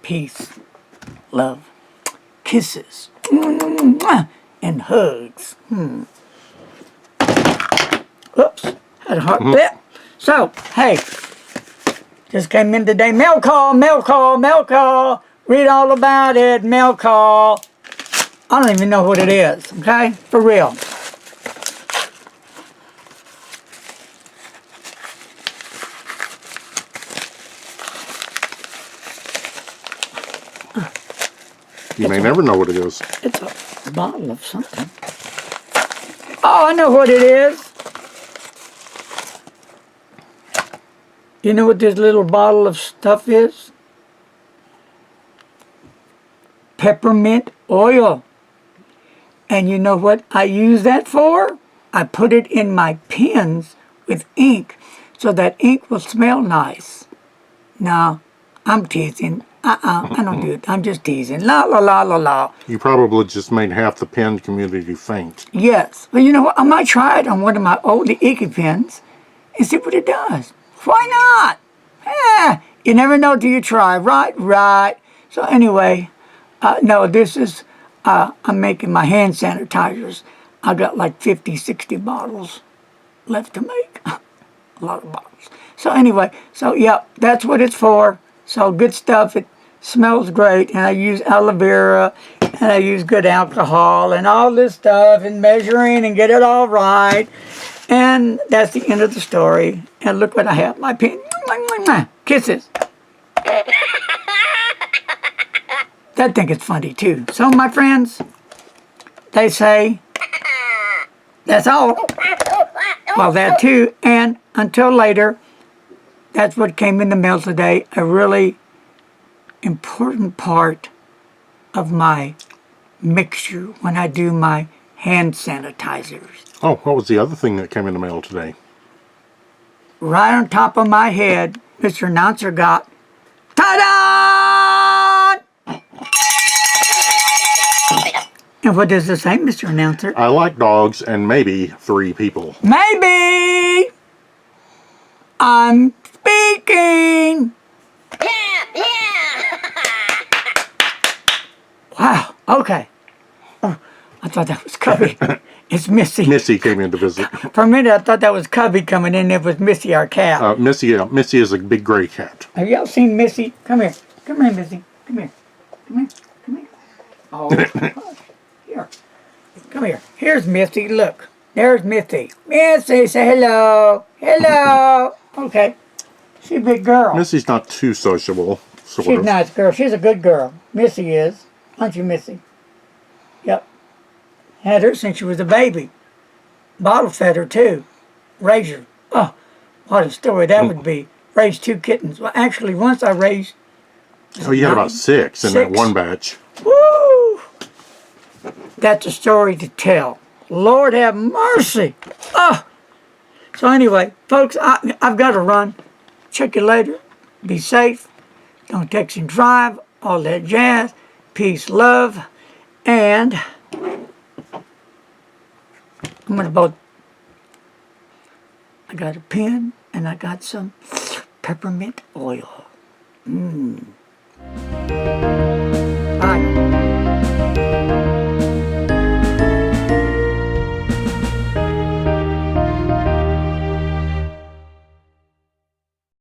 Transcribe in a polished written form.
peace, love, kisses, and hugs. Oops, had a heart bit. So, hey, just came in today. Mail call, mail call, mail call. Read all about it, mail call. I don't even know what it is, okay? For real. You may never know what it is. It's a bottle of something. Oh, I know what it is. You know what this little bottle of stuff is? Peppermint oil. And you know what I use that for? I put it in my pens with ink so that ink will smell nice. No, I'm teasing. I don't do it. I'm just teasing. La, la, la, la, la. You probably just made half the pen community faint. Yes. Well, you know what? I might try it on one of my old inky pens and see what it does. Why not? You never know till you try. Right, right. So anyway, no, this is, I'm making my hand sanitizers. I got like 50, 60 bottles left to make. A lot of bottles. So anyway, so yeah, that's what it's for. So good stuff. It smells great. And I use aloe vera and I use good alcohol and all this stuff and measuring and get it all right. And that's the end of the story. And look what I have. My pen. Kisses. That think it's funny too. So my friends, they say, that's all. Well, that too. And until later, that's what came in the mail today. A really important part of my mixture when I do my hand sanitizers. Oh, what was the other thing that came in the mail today? Right on top of my head, Mr. Announcer got, ta-da! And what does it say, Mr. Announcer? I like dogs and maybe 3 people. Maybe! I'm speaking! Wow, okay. Oh, I thought that was Cubby. It's Missy. Missy came in to visit. For a minute, I thought that was Cubby coming in. It was Missy, our cat. Missy is a big gray cat. Have y'all seen Missy? Come here. Come here, Missy. Come here. Come here. Come here. Oh, gosh. Here. Come here. Here's Missy. Look. There's Missy. Missy, say hello. Hello. Okay. She's a big girl. Missy's not too sociable, sort She's of. a nice girl. She's a good girl. Missy is. Aren't you, Missy? Yep. Had her since she was a baby. Bottle fed her, too. Raised her. Oh, what a story that would be. Raised 2 kittens. Well, actually, once I raised... Oh, you had about 6 in that one batch. Woo! That's a story to tell. Lord have mercy. Oh! So anyway, folks, I've got to run. Check you later. Be safe. Don't text and drive. All that jazz. Peace, love. And I'm going to both... I got a pen and I got some peppermint oil. Mmm.